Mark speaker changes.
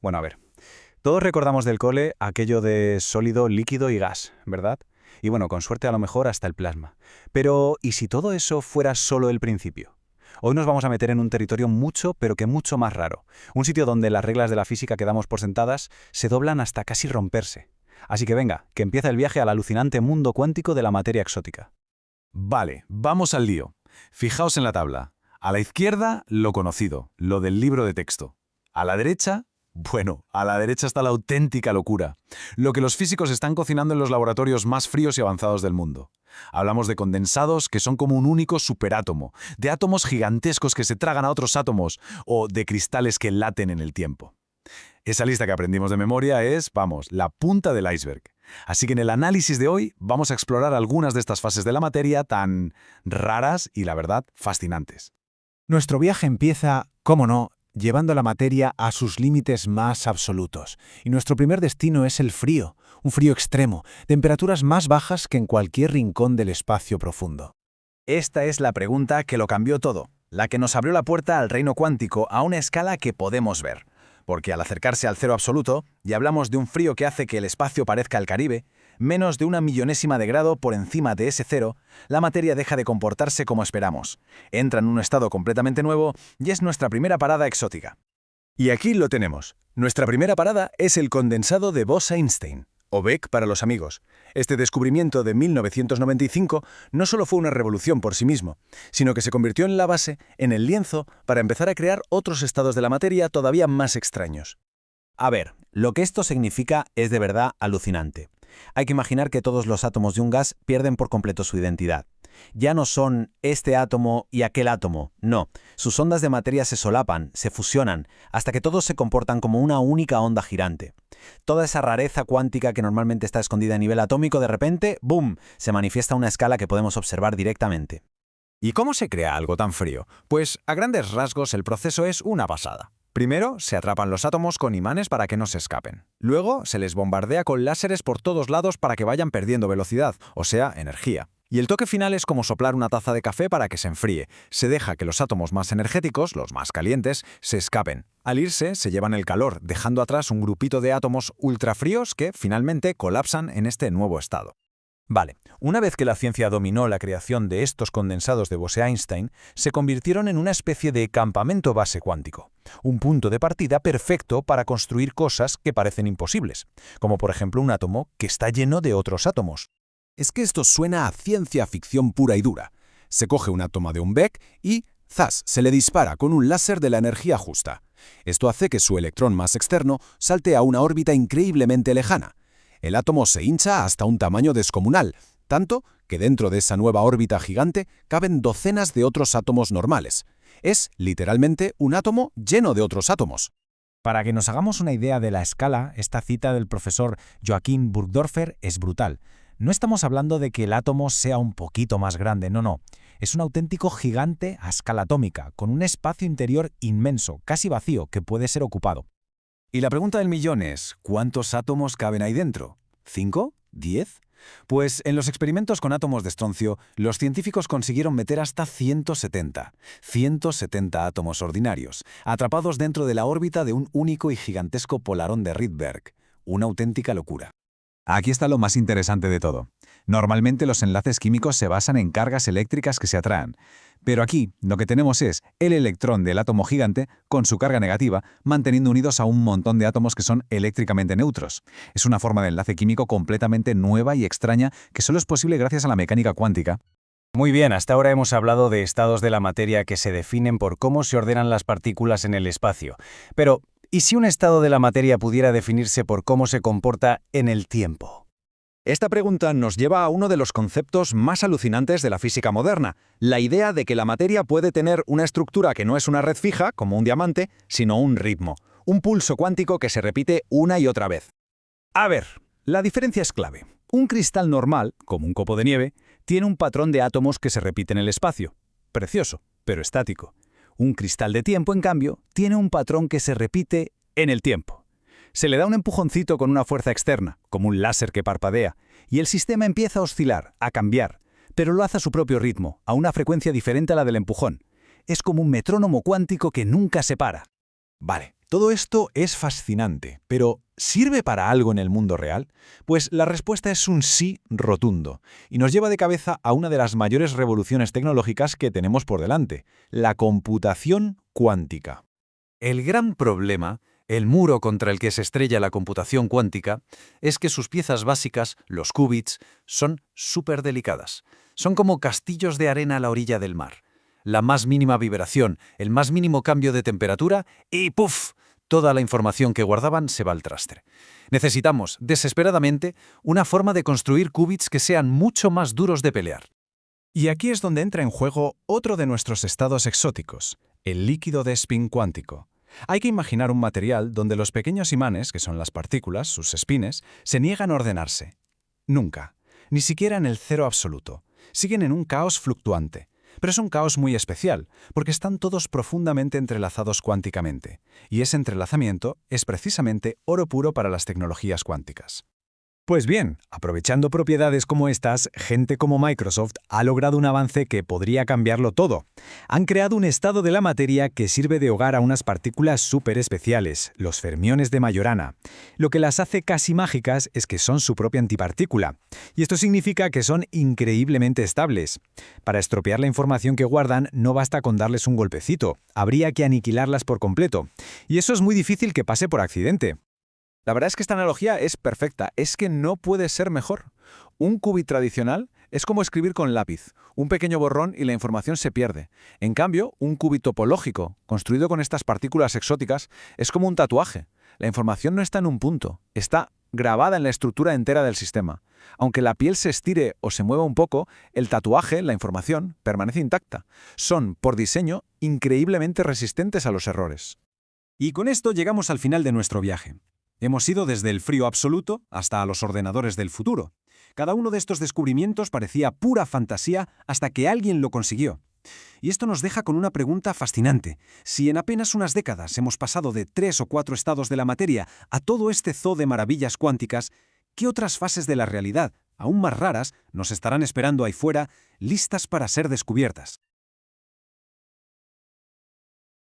Speaker 1: Bueno, a ver. Todos recordamos del cole aquello de sólido, líquido y gas, ¿verdad? Y bueno, con suerte a lo mejor hasta el plasma. Pero, ¿y si todo eso fuera solo el principio? Hoy nos vamos a meter en un territorio mucho, pero que mucho más raro. Un sitio donde las reglas de la física que damos por sentadas se doblan hasta casi romperse. Así que venga, que empieza el viaje al alucinante mundo cuántico de la materia exótica.
Speaker 2: Vale, vamos al lío. Fijaos en la tabla. A la izquierda, lo conocido, lo del libro de texto. A la derecha, bueno, a la derecha está la auténtica locura. Lo que los físicos están cocinando en los laboratorios más fríos y avanzados del mundo. Hablamos de condensados que son como un único superátomo, de átomos gigantescos que se tragan a otros átomos o de cristales que laten en el tiempo. Esa lista que aprendimos de memoria es, vamos, la punta del iceberg. Así que en el análisis de hoy vamos a explorar algunas de estas fases de la materia tan raras y, la verdad, fascinantes.
Speaker 3: Nuestro viaje empieza, cómo no, llevando la materia a sus límites más absolutos. Y nuestro primer destino es el frío, un frío extremo, temperaturas más bajas que en cualquier rincón del espacio profundo.
Speaker 4: Esta es la pregunta que lo cambió todo, la que nos abrió la puerta al reino cuántico a una escala que podemos ver. Porque al acercarse al cero absoluto, y hablamos de un frío que hace que el espacio parezca el Caribe, menos de una millonésima de grado por encima de ese cero, la materia deja de comportarse como esperamos. Entra en un estado completamente nuevo y es nuestra primera parada exótica. Y aquí lo tenemos. Nuestra primera parada es el condensado de Bose-Einstein, o Beck para los amigos. Este descubrimiento de 1995 no solo fue una revolución por sí mismo, sino que se convirtió en la base, en el lienzo, para empezar a crear otros estados de la materia todavía más extraños.
Speaker 5: A ver, lo que esto significa es de verdad alucinante. Hay que imaginar que todos los átomos de un gas pierden por completo su identidad. Ya no son este átomo y aquel átomo, no. Sus ondas de materia se solapan, se fusionan, hasta que todos se comportan como una única onda girante. Toda esa rareza cuántica que normalmente está escondida a nivel atómico, de repente, ¡boom!, se manifiesta a una escala que podemos observar directamente.
Speaker 6: ¿Y cómo se crea algo tan frío? Pues a grandes rasgos el proceso es una pasada. Primero, se atrapan los átomos con imanes para que no se escapen. Luego, se les bombardea con láseres por todos lados para que vayan perdiendo velocidad, o sea, energía. Y el toque final es como soplar una taza de café para que se enfríe. Se deja que los átomos más energéticos, los más calientes, se escapen. Al irse, se llevan el calor, dejando atrás un grupito de átomos ultrafríos que, finalmente, colapsan en este nuevo estado.
Speaker 1: Vale, una vez que la ciencia dominó la creación de estos condensados de Bose-Einstein, se convirtieron en una especie de campamento base cuántico, un punto de partida perfecto para construir cosas que parecen imposibles, como por ejemplo un átomo que está lleno de otros átomos.
Speaker 2: Es que esto suena a ciencia ficción pura y dura. Se coge un átomo de un Beck y, ¡zas!, se le dispara con un láser de la energía justa. Esto hace que su electrón más externo salte a una órbita increíblemente lejana. El átomo se hincha hasta un tamaño descomunal, tanto que dentro de esa nueva órbita gigante caben docenas de otros átomos normales. Es, literalmente, un átomo lleno de otros átomos.
Speaker 3: Para que nos hagamos una idea de la escala, esta cita del profesor Joachim Burgdorfer es brutal. No estamos hablando de que el átomo sea un poquito más grande, no. Es un auténtico gigante a escala atómica, con un espacio interior inmenso, casi vacío, que puede ser ocupado.
Speaker 4: Y la pregunta del millón es, ¿cuántos átomos caben ahí dentro? ¿5? ¿10? Pues en los experimentos con átomos de estroncio, los científicos consiguieron meter hasta 170 átomos ordinarios, atrapados dentro de la órbita de un único y gigantesco polarón de Rydberg. Una auténtica locura.
Speaker 2: Aquí está lo más interesante de todo. Normalmente los enlaces químicos se basan en cargas eléctricas que se atraen. Pero aquí lo que tenemos es el electrón del átomo gigante con su carga negativa manteniendo unidos a un montón de átomos que son eléctricamente neutros. Es una forma de enlace químico completamente nueva y extraña que solo es posible gracias a la mecánica cuántica.
Speaker 1: Muy bien, hasta ahora hemos hablado de estados de la materia que se definen por cómo se ordenan las partículas en el espacio. Pero, ¿y si un estado de la materia pudiera definirse por cómo se comporta en el tiempo?
Speaker 6: Esta pregunta nos lleva a uno de los conceptos más alucinantes de la física moderna, la idea de que la materia puede tener una estructura que no es una red fija, como un diamante, sino un ritmo, un pulso cuántico que se repite una y otra vez. A ver, la diferencia es clave. Un cristal normal, como un copo de nieve, tiene un patrón de átomos que se repite en el espacio. Precioso, pero estático. Un cristal de tiempo, en cambio, tiene un patrón que se repite en el tiempo. Se le da un empujoncito con una fuerza externa, como un láser que parpadea, y el sistema empieza a oscilar, a cambiar, pero lo hace a su propio ritmo, a una frecuencia diferente a la del empujón. Es como un metrónomo cuántico que nunca se para.
Speaker 4: Vale,
Speaker 6: Todo esto es fascinante, pero ¿sirve para algo en el mundo real? Pues la respuesta es un sí rotundo, y nos lleva de cabeza a una de las mayores revoluciones tecnológicas que tenemos por delante, la computación cuántica.
Speaker 2: El gran problema, el muro contra el que se estrella la computación cuántica, es que sus piezas básicas, los qubits, son súper delicadas. Son como castillos de arena a la orilla del mar. La más mínima vibración, el más mínimo cambio de temperatura y ¡puf! Toda la información que guardaban se va al traste. Necesitamos, desesperadamente, una forma de construir qubits que sean mucho más duros de pelear.
Speaker 3: Y aquí es donde entra en juego otro de nuestros estados exóticos, el líquido de spin cuántico. Hay que imaginar un material donde los pequeños imanes, que son las partículas, sus spines, se niegan a ordenarse. Nunca, ni siquiera en el cero absoluto. Siguen en un caos fluctuante. Pero es un caos muy especial, porque están todos profundamente entrelazados cuánticamente. Y ese entrelazamiento es precisamente oro puro para las tecnologías cuánticas. Pues bien, aprovechando propiedades como estas, gente como Microsoft ha logrado un avance que podría cambiarlo todo. Han creado un estado de la materia que sirve de hogar a unas partículas súper especiales, los fermiones de Majorana. Lo que las hace casi mágicas es que son su propia antipartícula. Y esto significa que son increíblemente estables. Para estropear la información que guardan no basta con darles un golpecito, habría que aniquilarlas por completo. Y eso es muy difícil que pase por accidente.
Speaker 4: La verdad es que esta analogía es perfecta, es que no puede ser mejor. Un qubit tradicional es como escribir con lápiz, un pequeño borrón y la información se pierde. En cambio, un qubit topológico, construido con estas partículas exóticas, es como un tatuaje. La información no está en un punto, está grabada en la estructura entera del sistema. Aunque la piel se estire o se mueva un poco, el tatuaje, la información, permanece intacta. Son, por diseño, increíblemente resistentes a los errores.
Speaker 3: Y con esto llegamos al final de nuestro viaje. Hemos ido desde el frío absoluto hasta a los ordenadores del futuro. Cada uno de estos descubrimientos parecía pura fantasía hasta que alguien lo consiguió. Y esto nos deja con una pregunta fascinante. Si en apenas unas décadas hemos pasado de 3 o 4 estados de la materia a todo este zoo de maravillas cuánticas, ¿qué otras fases de la realidad, aún más raras, nos estarán esperando ahí fuera, listas para ser descubiertas?